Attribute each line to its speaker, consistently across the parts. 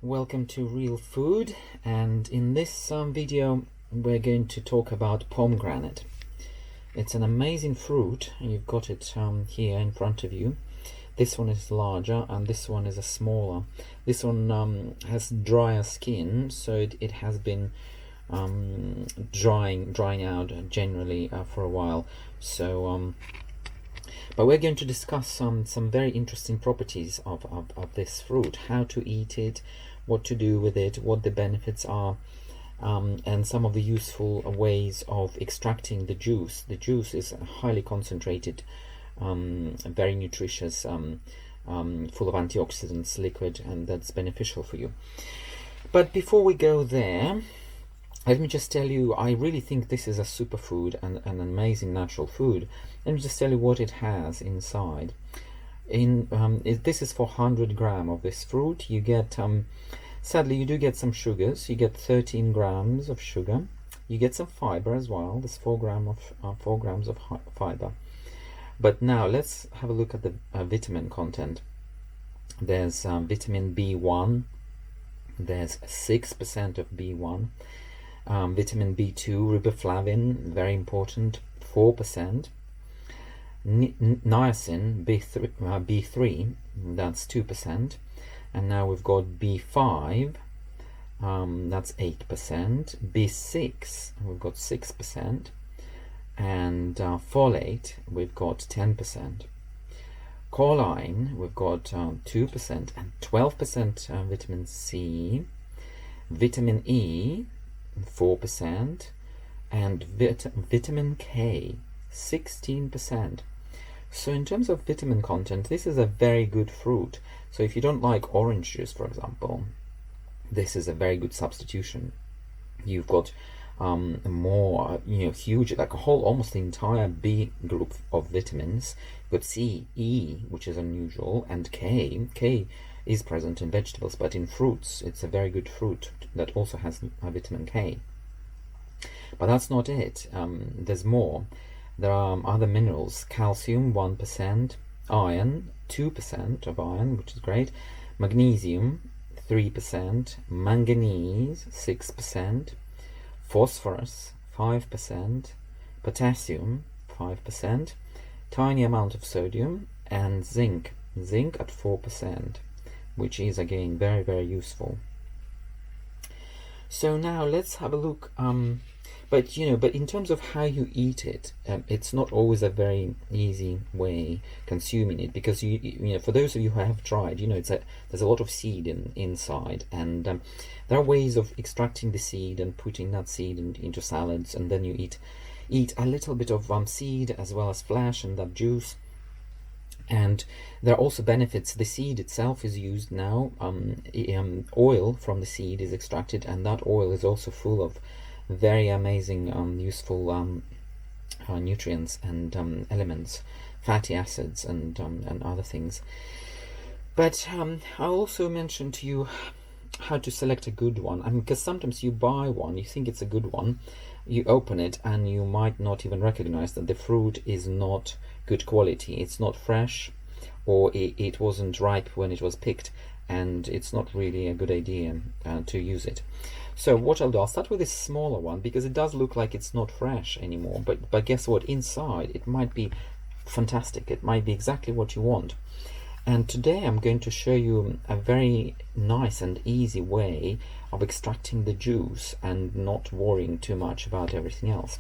Speaker 1: Welcome to Real Food, and in this video we're going to talk about pomegranate. It's an amazing fruit. You've got it here in front of you. This one is larger and this one is a smaller. This one has drier skin, so it has been drying out generally for a while. So but we're going to discuss some very interesting properties of this fruit, how to eat it, what to do with it, what the benefits are, and some of the useful ways of extracting the juice. The juice is highly concentrated, very nutritious, full of antioxidants, liquid, and that's beneficial for you. But before we go there, let me just tell you, I really think this is a superfood and an amazing natural food. Let me just tell you what it has inside. This is for 100 grams of this fruit. You get, sadly, you do get some sugars. You get 13 grams of sugar. You get some fiber as well. There's 4 grams of fiber. But now let's have a look at the vitamin content. There's vitamin B1. There's 6% of B1. Vitamin B2, riboflavin, very important, 4%. Niacin, B3, that's 2%. And now we've got B5, that's 8%. B6, we've got 6%. And folate, we've got 10%. Choline, we've got 2%, and 12% vitamin C. Vitamin E, 4%, and vitamin K, 16%. So in terms of vitamin content, this is a very good fruit. So if you don't like orange juice, for example, this is a very good substitution. You've got more, huge, like a whole, almost the entire B group of vitamins. You've got C, E, which is unusual, and K. K is present in vegetables, but in fruits it's a very good fruit that also has vitamin K. But that's not it. There's more. There are other minerals: calcium, 1%, iron, 2% of iron, which is great, magnesium, 3%, manganese, 6%, phosphorus, 5%, potassium, 5%, tiny amount of sodium, and zinc at 4%, which is again very, very useful. So now let's have a look. But in terms of how you eat it, it's not always a very easy way consuming it, because for those of you who have tried, there's a lot of seed inside, and there are ways of extracting the seed and putting that seed into salads, and then you eat a little bit of seed as well as flesh and that juice. And there are also benefits. The seed itself is used now. Oil from the seed is extracted, and that oil is also full of very amazing, useful nutrients and elements, fatty acids and other things. But I also mentioned to you how to select a good one. Because sometimes you buy one, you think it's a good one, you open it and you might not even recognize that the fruit is not good quality. It's not fresh, or it wasn't ripe when it was picked, and it's not really a good idea to use it. So what I'll do, I'll start with this smaller one, because it does look like it's not fresh anymore, but guess what, inside it might be fantastic. It might be exactly what you want. And today I'm going to show you a very nice and easy way of extracting the juice and not worrying too much about everything else.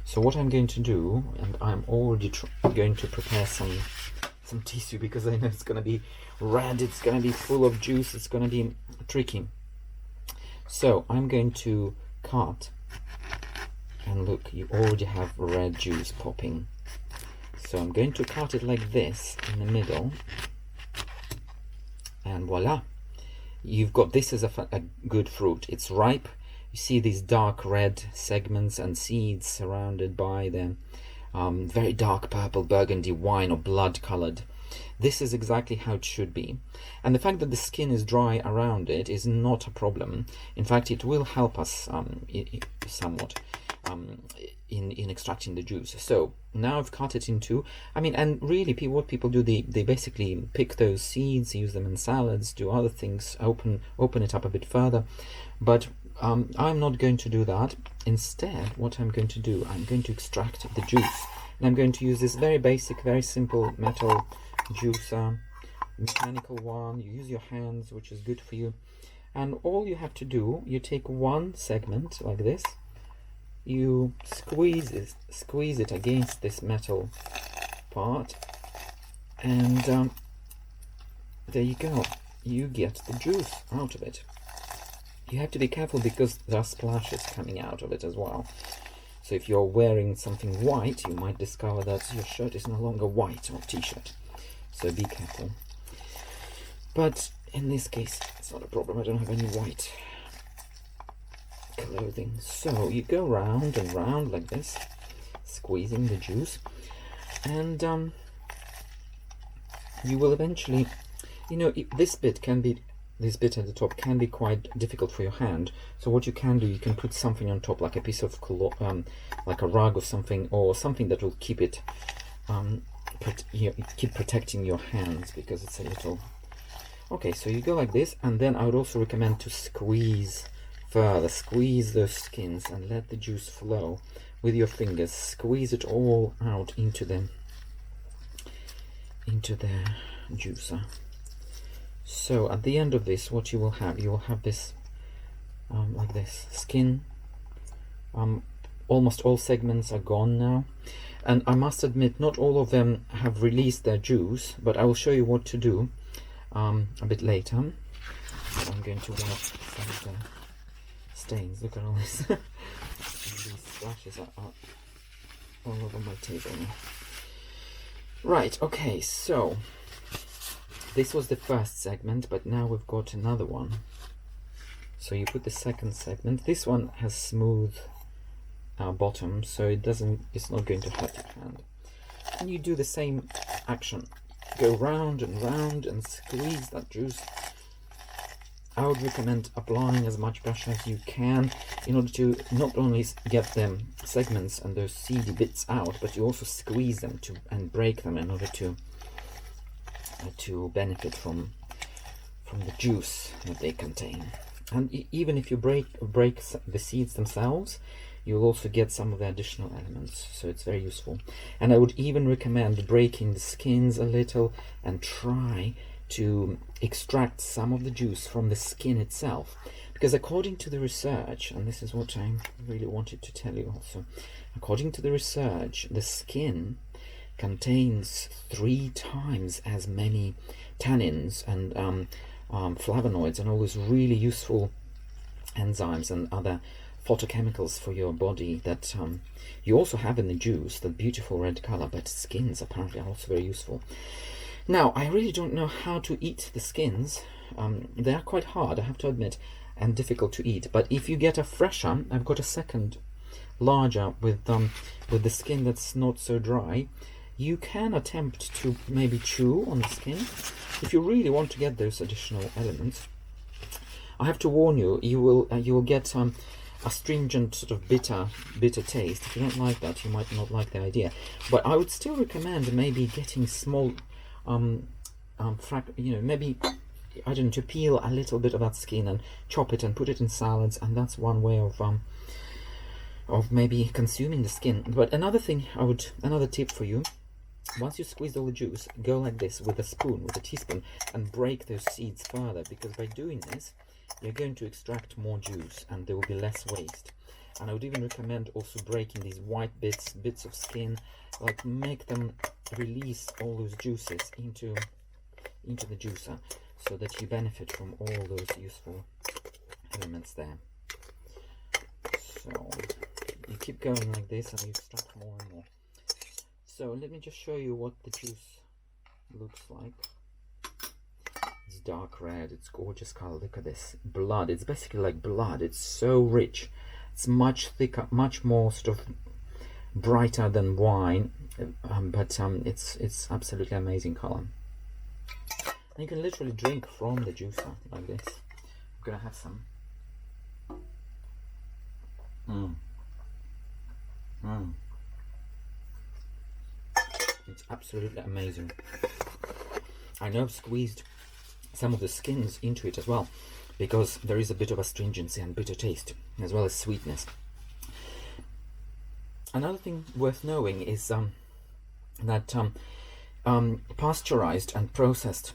Speaker 1: So what I'm going to do, and I'm already going to prepare some tissue, because I know it's going to be red, it's going to be full of juice, it's going to be tricky. So I'm going to cut, and look, you already have red juice popping. So I'm going to cut it like this in the middle, and voila, you've got, this is a good fruit. It's ripe. You see these dark red segments and seeds surrounded by the very dark purple burgundy wine or blood colored. This is exactly how it should be. And the fact that the skin is dry around it is not a problem. In fact, it will help us somewhat. in extracting the juice. So now I've cut it into, I mean, and really what people do, they basically pick those seeds, use them in salads, do other things, open it up a bit further. But I'm not going to do that. Instead, what I'm going to do, I'm going to extract the juice, and I'm going to use this very basic, very simple metal juicer, mechanical one. You use your hands, which is good for you. And all you have to do, you take one segment like this, you squeeze it against this metal part, and there you go. You get the juice out of it. You have to be careful because there are splashes coming out of it as well. So if you're wearing something white, you might discover that your shirt is no longer white, or t-shirt. So be careful. But in this case, it's not a problem. I don't have any white clothing. So you go round and round like this, squeezing the juice, and you will eventually, you know, this bit at the top can be quite difficult for your hand. So what you can do, you can put something on top, like a piece of like a rug or something that will keep it keep protecting your hands, because it's a little. Okay, so you go like this, and then I would also recommend to squeeze further, squeeze those skins and let the juice flow with your fingers. Squeeze it all out into the juicer. So at the end of this, what you will have this like this skin. Almost all segments are gone now, and I must admit not all of them have released their juice, but I will show you what to do a bit later. So I'm going to wipe some of the stains. Look at all this. These splashes are all over my table now. Right, okay, so this was the first segment, but now we've got another one. So you put the second segment. This one has smooth bottom, so it's not going to hurt your hand. And you do the same action. Go round and round and squeeze that juice. I would recommend applying as much pressure as you can in order to not only get the segments and those seedy bits out, but you also squeeze them and break them in order to benefit from the juice that they contain. And even if you break the seeds themselves, you'll also get some of the additional elements, so it's very useful. And I would even recommend breaking the skins a little and try to extract some of the juice from the skin itself, because according to the research, and this is what I really wanted to tell you also, according to the research, the skin contains 3 times as many tannins and flavonoids and all those really useful enzymes and other phytochemicals for your body that you also have in the juice, the beautiful red color, but skins apparently are also very useful. Now, I really don't know how to eat the skins. They are quite hard, I have to admit, and difficult to eat. But if you get a fresher, I've got a second larger with the skin that's not so dry. You can attempt to maybe chew on the skin if you really want to get those additional elements. I have to warn you, you will get a astringent sort of bitter taste. If you don't like that, you might not like the idea. But I would still recommend maybe getting small maybe, I don't know, to peel a little bit of that skin and chop it and put it in salads, and that's one way of maybe consuming the skin. But another tip for you, once you squeeze all the juice, go like this with a teaspoon, and break those seeds further, because by doing this, you're going to extract more juice and there will be less waste. And I would even recommend also breaking these white bits of skin, like make them release all those juices into the juicer, so that you benefit from all those useful elements there. So you keep going like this and you extract more and more. So let me just show you what the juice looks like. It's dark red, it's gorgeous color. Look at this blood. It's basically like blood. It's so rich. It's much thicker, much more sort of brighter than wine, but it's absolutely amazing color. And you can literally drink from the juicer like this. I'm gonna have some. It's absolutely amazing. I know I've squeezed some of the skins into it as well, because there is a bit of astringency and bitter taste, as well as sweetness. Another thing worth knowing is that pasteurized and processed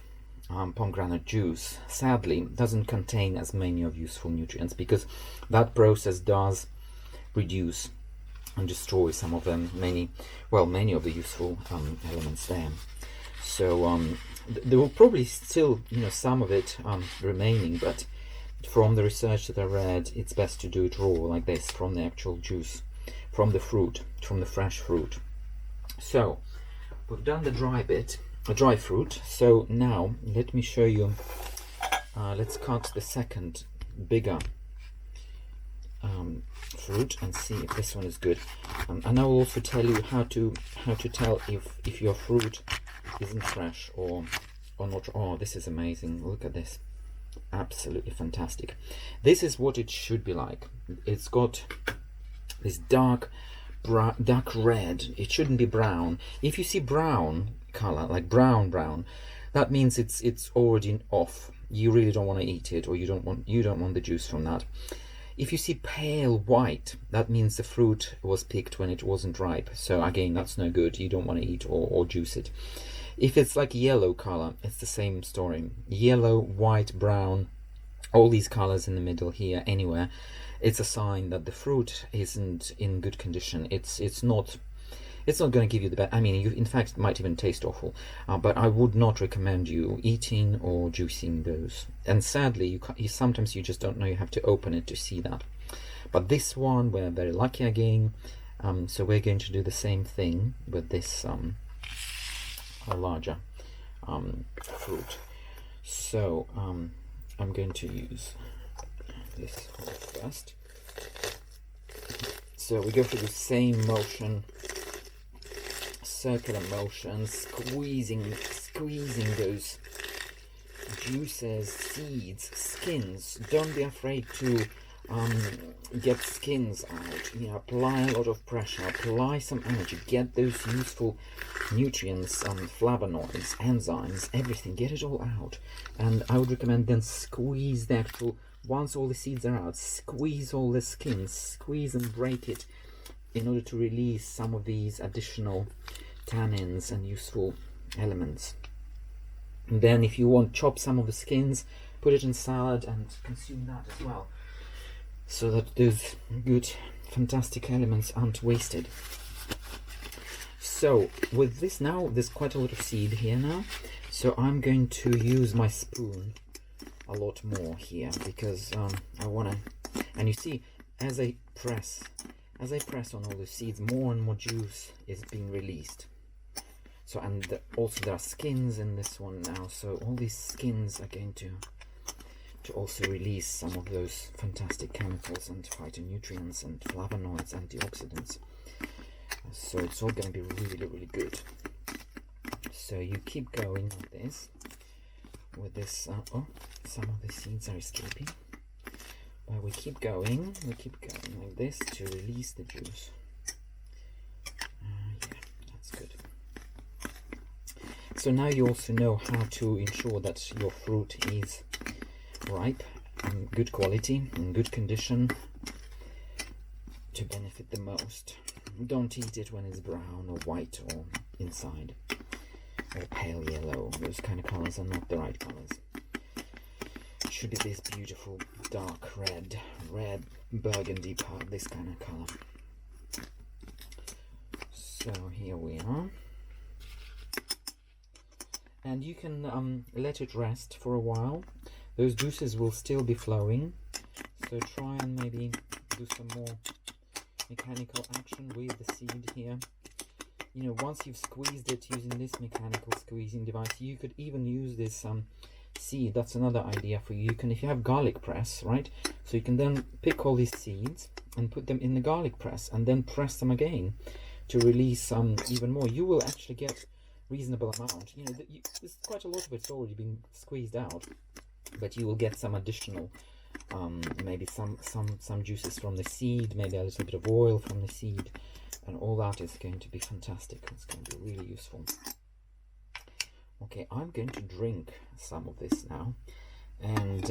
Speaker 1: pomegranate juice sadly doesn't contain as many of useful nutrients, because that process does reduce and destroy some of them, many of the useful elements there. So there will probably still, some of it remaining, but from the research that I read, it's best to do it raw like this, from the actual juice, from the fruit, from the fresh fruit. So we've done the dry bit, a dry fruit. So now let me show you. Let's cut the second bigger fruit and see if this one is good. And I will also tell you how to tell if your fruit isn't fresh or not. Oh, this is amazing! Look at this, absolutely fantastic. This is what it should be like. It's got this dark red. It shouldn't be brown. If you see brown color, like brown, that means it's already off. You really don't want to eat it, or you don't want the juice from that. If you see pale white, that means the fruit was picked when it wasn't ripe. So again, that's no good. You don't want to eat or juice it. If it's like yellow color, it's the same story. Yellow, white, brown, all these colors in the middle here, anywhere, it's a sign that the fruit isn't in good condition. It's not going to give you the best. I mean, in fact, it might even taste awful. But I would not recommend you eating or juicing those. And sadly, sometimes you just don't know. You have to open it to see that. But this one, we're very lucky again. So we're going to do the same thing with this a larger fruit. So I'm going to use this first. So we go through the same motion, circular motion, squeezing those juices, seeds, skins. Don't be afraid to get skins out. Apply a lot of pressure, apply some energy, get those useful nutrients, flavonoids, enzymes, everything, get it all out. And I would recommend then squeeze the actual, once all the seeds are out, squeeze all the skins, squeeze and break it in order to release some of these additional tannins and useful elements. And then if you want, chop some of the skins, put it in salad and consume that as well, so that those good fantastic elements aren't wasted. So with this now, there's quite a lot of seed here now, so I'm going to use my spoon a lot more here, because I want to, and you see, as I press on all the seeds, more and more juice is being released. So, and also there are skins in this one now, so all these skins are going to also release some of those fantastic chemicals and phytonutrients and flavonoids, antioxidants. So it's all going to be really, really good. So you keep going like this with this. Oh, some of the seeds are escaping. But we keep going like this to release the juice. Yeah, that's good. So now you also know how to ensure that your fruit is ripe and good quality, in good condition, to benefit the most. Don't eat it when it's brown or white or inside, or pale yellow. Those kind of colors are not the right colors. It should be this beautiful dark red burgundy part, this kind of color. So here we are. And you can let it rest for a while. Those juices will still be flowing, so try and maybe do some more mechanical action with the seed here. Once you've squeezed it using this mechanical squeezing device, you could even use this seed. That's another idea for you. If you have garlic press, right? So you can then pick all these seeds and put them in the garlic press, and then press them again to release even more. You will actually get reasonable amount. There's quite a lot of it's already been squeezed out, but you will get some additional maybe some juices from the seed, maybe a little bit of oil from the seed, and all that is going to be fantastic. It's going to be really useful. Okay, I'm going to drink some of this now, and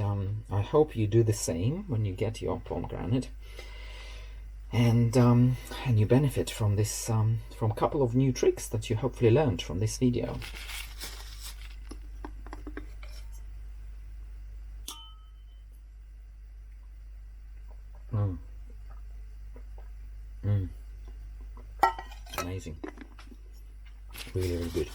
Speaker 1: I hope you do the same when you get your pomegranate, and you benefit from this, from a couple of new tricks that you hopefully learned from this video. Amazing. Really, really good.